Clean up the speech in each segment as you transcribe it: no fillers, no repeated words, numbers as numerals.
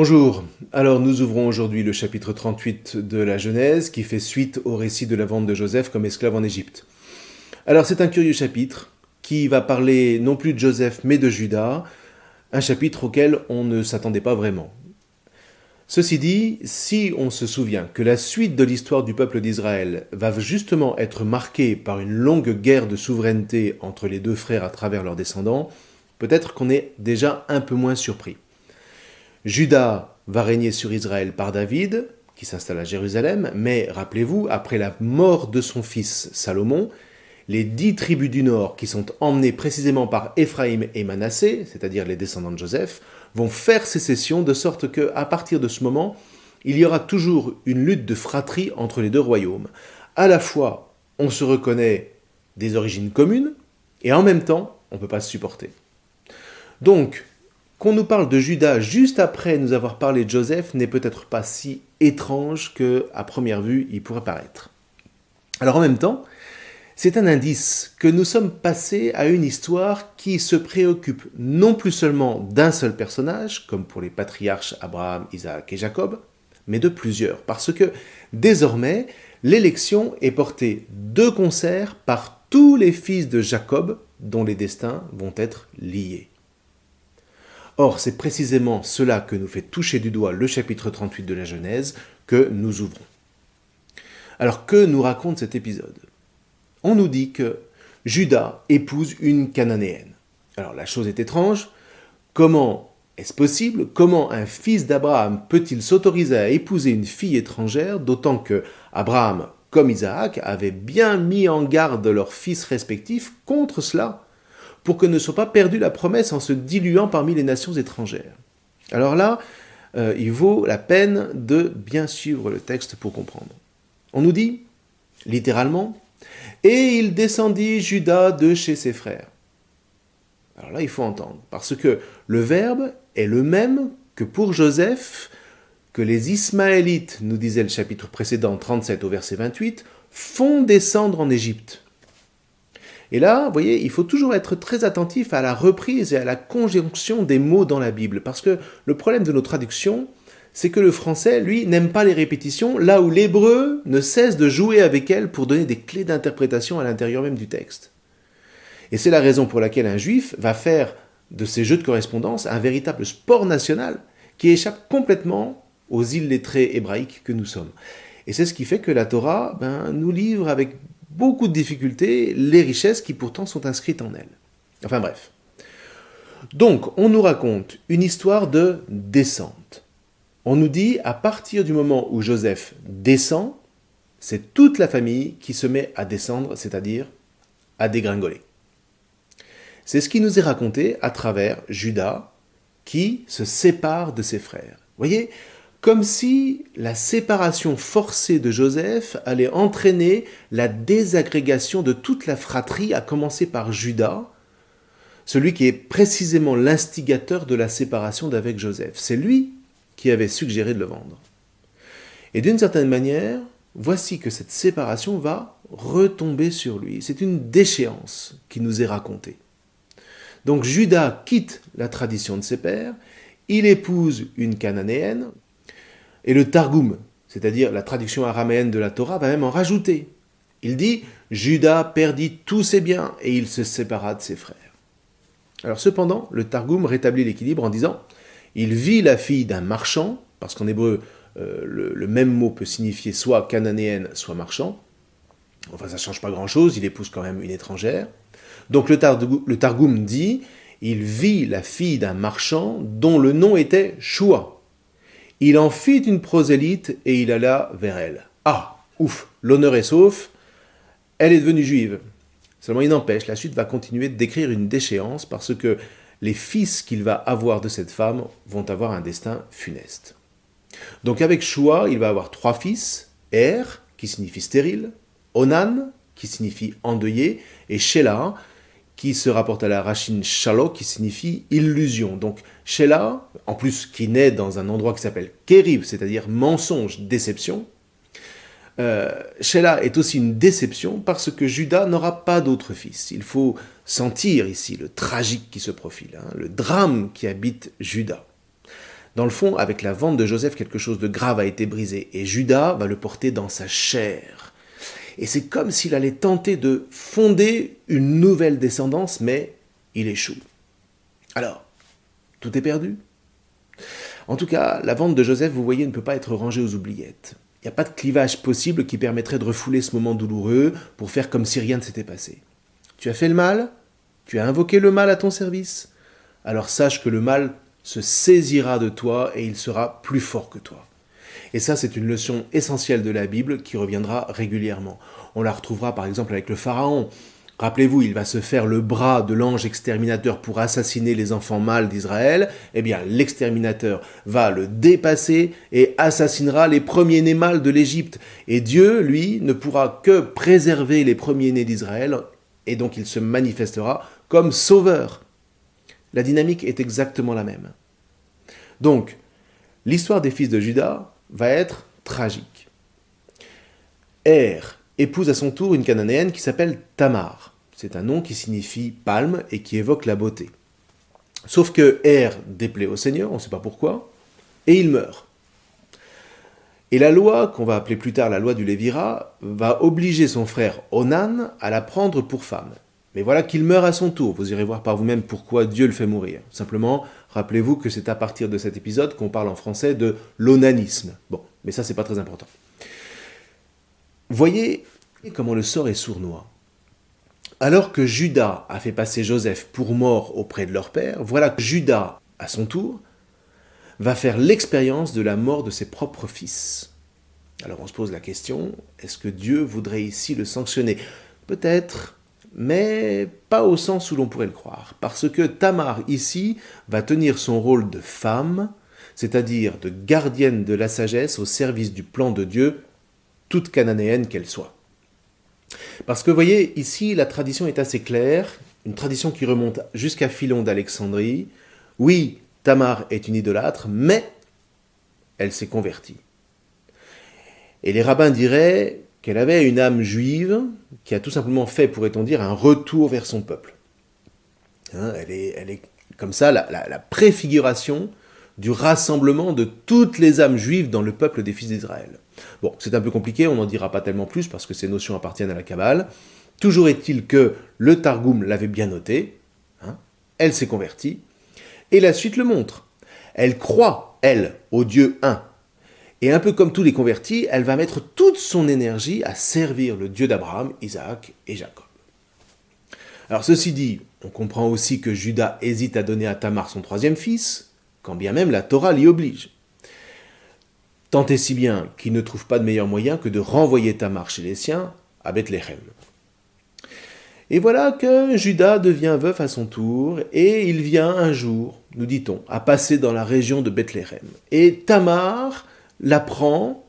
Bonjour, alors nous ouvrons aujourd'hui le chapitre 38 de la Genèse qui fait suite au récit de la vente de Joseph comme esclave en Égypte. Alors c'est un curieux chapitre qui va parler non plus de Joseph mais de Juda, un chapitre auquel on ne s'attendait pas vraiment. Ceci dit, si on se souvient que la suite de l'histoire du peuple d'Israël va justement être marquée par une longue guerre de souveraineté entre les deux frères à travers leurs descendants, peut-être qu'on est déjà un peu moins surpris. Juda va régner sur Israël par David, qui s'installe à Jérusalem, mais rappelez-vous, après la mort de son fils Salomon, les 10 tribus du nord, qui sont emmenées précisément par Éphraïm et Manassé, c'est-à-dire les descendants de Joseph, vont faire sécession de sorte qu'à partir de ce moment, il y aura toujours une lutte de fratrie entre les deux royaumes. À la fois, on se reconnaît des origines communes, et en même temps, on ne peut pas se supporter. Donc, qu'on nous parle de Juda juste après nous avoir parlé de Joseph n'est peut-être pas si étrange qu'à première vue il pourrait paraître. Alors en même temps, c'est un indice que nous sommes passés à une histoire qui se préoccupe non plus seulement d'un seul personnage, comme pour les patriarches Abraham, Isaac et Jacob, mais de plusieurs, parce que désormais, l'élection est portée de concert par tous les fils de Jacob dont les destins vont être liés. Or, c'est précisément cela que nous fait toucher du doigt le chapitre 38 de la Genèse que nous ouvrons. Alors, que nous raconte cet épisode ? On nous dit que Juda épouse une Cananéenne. Alors, la chose est étrange. Comment est-ce possible ? Comment un fils d'Abraham peut-il s'autoriser à épouser une fille étrangère, d'autant que Abraham, comme Isaac, avaient bien mis en garde leurs fils respectifs contre cela, pour que ne soit pas perdue la promesse en se diluant parmi les nations étrangères. Alors là, il vaut la peine de bien suivre le texte pour comprendre. On nous dit, littéralement, « Et il descendit Juda de chez ses frères ». Alors là, il faut entendre, parce que le verbe est le même que pour Joseph, que les Ismaélites, nous disait le chapitre précédent 37 au verset 28, font descendre en Égypte. Et là, vous voyez, il faut toujours être très attentif à la reprise et à la conjonction des mots dans la Bible, parce que le problème de nos traductions, c'est que le français, lui, n'aime pas les répétitions, là où l'hébreu ne cesse de jouer avec elles pour donner des clés d'interprétation à l'intérieur même du texte. Et c'est la raison pour laquelle un juif va faire de ces jeux de correspondance un véritable sport national qui échappe complètement aux illettrés hébraïques que nous sommes. Et c'est ce qui fait que la Torah nous livre avec beaucoup de difficultés les richesses qui pourtant sont inscrites en elle. Enfin bref. Donc, on nous raconte une histoire de descente. On nous dit, à partir du moment où Joseph descend, c'est toute la famille qui se met à descendre, c'est-à-dire à dégringoler. C'est ce qui nous est raconté à travers Juda, qui se sépare de ses frères. Vous voyez, comme si la séparation forcée de Joseph allait entraîner la désagrégation de toute la fratrie, à commencer par Juda, celui qui est précisément l'instigateur de la séparation d'avec Joseph. C'est lui qui avait suggéré de le vendre. Et d'une certaine manière, voici que cette séparation va retomber sur lui. C'est une déchéance qui nous est racontée. Donc Juda quitte la tradition de ses pères, il épouse une Cananéenne, et le Targum, c'est-à-dire la traduction araméenne de la Torah, va même en rajouter. Il dit « Juda perdit tous ses biens et il se sépara de ses frères ». Alors cependant, le Targum rétablit l'équilibre en disant « Il vit la fille d'un marchand », parce qu'en hébreu, le même mot peut signifier soit cananéenne, soit marchand. Enfin, ça ne change pas grand-chose, il épouse quand même une étrangère. Donc le Targum dit « Il vit la fille d'un marchand dont le nom était Shua ». Il en fit une prosélyte et il alla vers elle. Ah, ouf, l'honneur est sauf, elle est devenue juive. Seulement il n'empêche, la suite va continuer de décrire une déchéance parce que les fils qu'il va avoir de cette femme vont avoir un destin funeste. Donc avec Shua, il va avoir 3 fils, Er, qui signifie stérile, Onan, qui signifie endeuillé, et Shelah, qui se rapporte à la racine Shalom, qui signifie illusion. Donc Shelah, en plus qui naît dans un endroit qui s'appelle Kériv, c'est-à-dire mensonge, déception, Shelah est aussi une déception parce que Juda n'aura pas d'autre fils. Il faut sentir ici le tragique qui se profile, le drame qui habite Juda. Dans le fond, avec la vente de Joseph, quelque chose de grave a été brisé, et Judas va le porter dans sa chair. Et c'est comme s'il allait tenter de fonder une nouvelle descendance, mais il échoue. Alors, tout est perdu? En tout cas, la vente de Joseph, vous voyez, ne peut pas être rangée aux oubliettes. Il n'y a pas de clivage possible qui permettrait de refouler ce moment douloureux pour faire comme si rien ne s'était passé. Tu as fait le mal? Tu as invoqué le mal à ton service? Alors sache que le mal se saisira de toi et il sera plus fort que toi. Et ça, c'est une leçon essentielle de la Bible qui reviendra régulièrement. On la retrouvera par exemple avec le Pharaon. Rappelez-vous, il va se faire le bras de l'ange exterminateur pour assassiner les enfants mâles d'Israël. Eh bien, l'exterminateur va le dépasser et assassinera les premiers-nés mâles de l'Égypte. Et Dieu, lui, ne pourra que préserver les premiers-nés d'Israël, et donc il se manifestera comme sauveur. La dynamique est exactement la même. Donc, l'histoire des fils de Juda va être tragique. Épouse à son tour une Cananéenne qui s'appelle Tamar. C'est un nom qui signifie palme et qui évoque la beauté. Sauf que déplaît au Seigneur, on ne sait pas pourquoi, et il meurt. Et la loi, qu'on va appeler plus tard la loi du Lévira, va obliger son frère Onan à la prendre pour femme. Mais voilà qu'il meurt à son tour. Vous irez voir par vous-même pourquoi Dieu le fait mourir. Simplement, rappelez-vous que c'est à partir de cet épisode qu'on parle en français de l'onanisme. Bon, mais ça, c'est pas très important. Voyez comment le sort est sournois. Alors que Judas a fait passer Joseph pour mort auprès de leur père, voilà que Judas, à son tour, va faire l'expérience de la mort de ses propres fils. Alors on se pose la question, est-ce que Dieu voudrait ici le sanctionner? Peut-être, mais pas au sens où l'on pourrait le croire. Parce que Tamar, ici, va tenir son rôle de femme, c'est-à-dire de gardienne de la sagesse au service du plan de Dieu, toute cananéenne qu'elle soit. Parce que, vous voyez, ici, la tradition est assez claire, une tradition qui remonte jusqu'à Philon d'Alexandrie. Oui, Tamar est une idolâtre, mais elle s'est convertie. Et les rabbins diraient qu'elle avait une âme juive qui a tout simplement fait, pourrait-on dire, un retour vers son peuple. Elle est comme ça la préfiguration du rassemblement de toutes les âmes juives dans le peuple des fils d'Israël. Bon, c'est un peu compliqué, on n'en dira pas tellement plus parce que ces notions appartiennent à la Kabbale. Toujours est-il que le Targum l'avait bien noté, elle s'est convertie, et la suite le montre. Elle croit, elle, au Dieu un. Et un peu comme tous les convertis, elle va mettre toute son énergie à servir le Dieu d'Abraham, Isaac et Jacob. Alors ceci dit, on comprend aussi que Judas hésite à donner à Tamar son troisième fils, quand bien même la Torah l'y oblige. Tant et si bien qu'il ne trouve pas de meilleur moyen que de renvoyer Tamar chez les siens à Bethléem. Et voilà que Judas devient veuf à son tour, et il vient un jour, nous dit-on, à passer dans la région de Bethléem. Et Tamar la prend,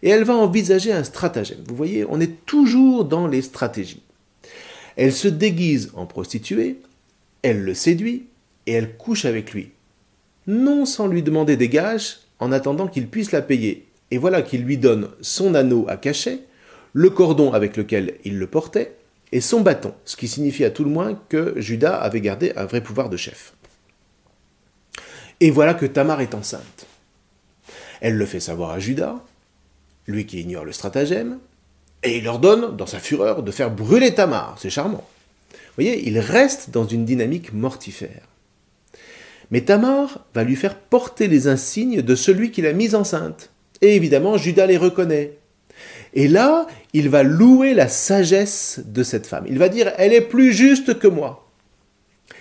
et elle va envisager un stratagème. Vous voyez, on est toujours dans les stratégies. Elle se déguise en prostituée, elle le séduit, et elle couche avec lui. Non sans lui demander des gages, en attendant qu'il puisse la payer. Et voilà qu'il lui donne son anneau à cachet, le cordon avec lequel il le portait, et son bâton, ce qui signifie à tout le moins que Judas avait gardé un vrai pouvoir de chef. Et voilà que Tamar est enceinte. Elle le fait savoir à Judas, lui qui ignore le stratagème, et il ordonne, dans sa fureur, de faire brûler Tamar. C'est charmant. Vous voyez, il reste dans une dynamique mortifère. Mais Tamar va lui faire porter les insignes de celui qui l'a mise enceinte. Et évidemment, Judas les reconnaît. Et là, il va louer la sagesse de cette femme. Il va dire, elle est plus juste que moi.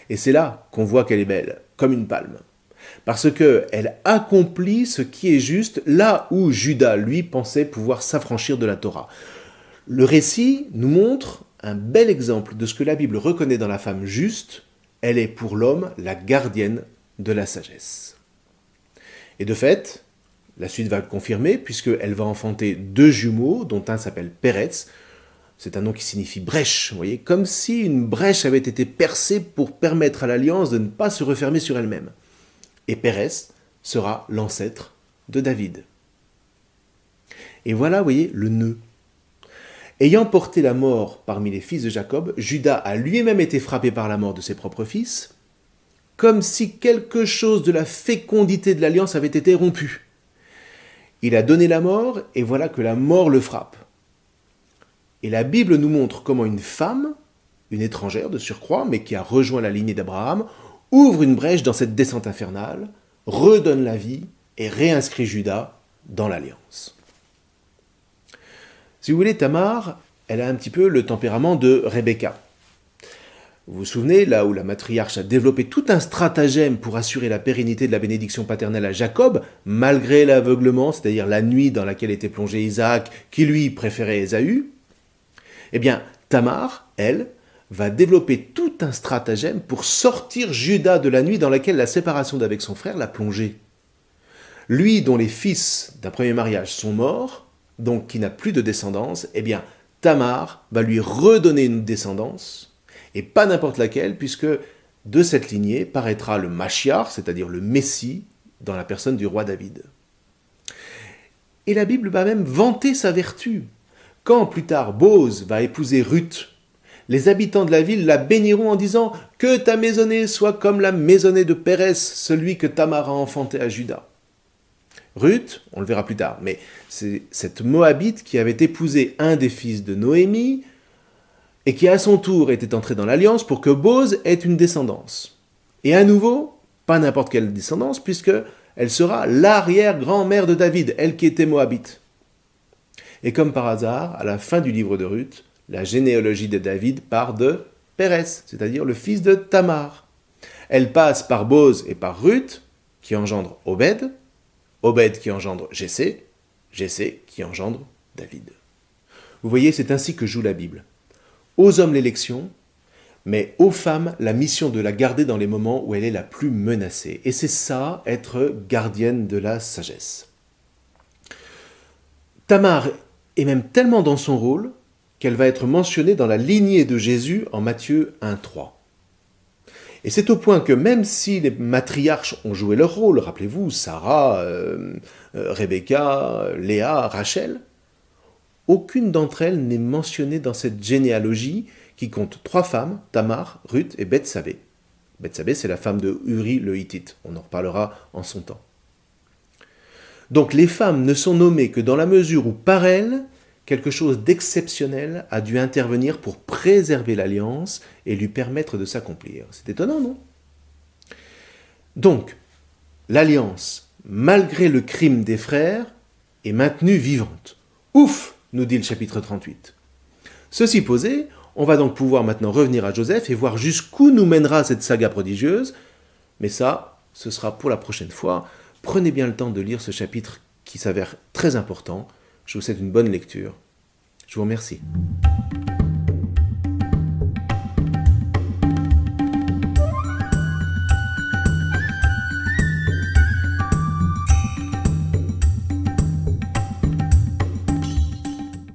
Et c'est là qu'on voit qu'elle est belle, comme une palme. Parce qu'elle accomplit ce qui est juste là où Judas, lui, pensait pouvoir s'affranchir de la Torah. Le récit nous montre un bel exemple de ce que la Bible reconnaît dans la femme juste. Elle est pour l'homme la gardienne de la sagesse. Et de fait, la suite va le confirmer, puisqu'elle va enfanter 2 jumeaux, dont un s'appelle Péretz. C'est un nom qui signifie brèche, vous voyez, comme si une brèche avait été percée pour permettre à l'alliance de ne pas se refermer sur elle-même. Et Pérez sera l'ancêtre de David. Et voilà, vous voyez, le nœud. Ayant porté la mort parmi les fils de Jacob, Judas a lui-même été frappé par la mort de ses propres fils. comme si quelque chose de la fécondité de l'alliance avait été rompu. Il a donné la mort, et voilà que la mort le frappe. Et la Bible nous montre comment une femme, une étrangère de surcroît, mais qui a rejoint la lignée d'Abraham, ouvre une brèche dans cette descente infernale, redonne la vie et réinscrit Juda dans l'alliance. Si vous voulez, Tamar, elle a un petit peu le tempérament de Rebecca. Vous vous souvenez, là où la matriarche a développé tout un stratagème pour assurer la pérennité de la bénédiction paternelle à Jacob, malgré l'aveuglement, c'est-à-dire la nuit dans laquelle était plongé Isaac, qui lui préférait Ésaü, eh bien, Tamar, elle, va développer tout un stratagème pour sortir Juda de la nuit dans laquelle la séparation d'avec son frère l'a plongé. Lui, dont les fils d'un premier mariage sont morts, donc qui n'a plus de descendance, eh bien, Tamar va lui redonner une descendance, et pas n'importe laquelle, puisque de cette lignée paraîtra le Mashiach, c'est-à-dire le Messie, dans la personne du roi David. Et la Bible va même vanter sa vertu. Quand plus tard Boz va épouser Ruth, les habitants de la ville la béniront en disant « Que ta maisonnée soit comme la maisonnée de Pérez, celui que Tamar a enfanté à Juda. » Ruth, on le verra plus tard, mais c'est cette Moabite qui avait épousé un des fils de Noémie, et qui à son tour était entré dans l'alliance pour que Boz ait une descendance. Et à nouveau, pas n'importe quelle descendance, puisque elle sera l'arrière-grand-mère de David, elle qui était Moabite. Et comme par hasard, à la fin du livre de Ruth, la généalogie de David part de Pérez, c'est-à-dire le fils de Tamar. Elle passe par Boz et par Ruth, qui engendre Obed, Obed qui engendre Jessé, Jessé qui engendre David. Vous voyez, c'est ainsi que joue la Bible. Aux hommes l'élection, mais aux femmes la mission de la garder dans les moments où elle est la plus menacée. Et c'est ça, être gardienne de la sagesse. Tamar est même tellement dans son rôle qu'elle va être mentionnée dans la lignée de Jésus en Matthieu 1,3. Et c'est au point que même si les matriarches ont joué leur rôle, rappelez-vous, Sarah, Rebecca, Léa, Rachel, aucune d'entre elles n'est mentionnée dans cette généalogie qui compte 3 femmes, Tamar, Ruth et Bethsabée. Bethsabée, c'est la femme de Uri le Hittite. On en reparlera en son temps. Donc les femmes ne sont nommées que dans la mesure où, par elles, quelque chose d'exceptionnel a dû intervenir pour préserver l'alliance et lui permettre de s'accomplir. C'est étonnant, non? Donc, l'alliance, malgré le crime des frères, est maintenue vivante. Ouf, nous dit le chapitre 38. Ceci posé, on va donc pouvoir maintenant revenir à Joseph et voir jusqu'où nous mènera cette saga prodigieuse. Mais ça, ce sera pour la prochaine fois. Prenez bien le temps de lire ce chapitre qui s'avère très important. Je vous souhaite une bonne lecture. Je vous remercie.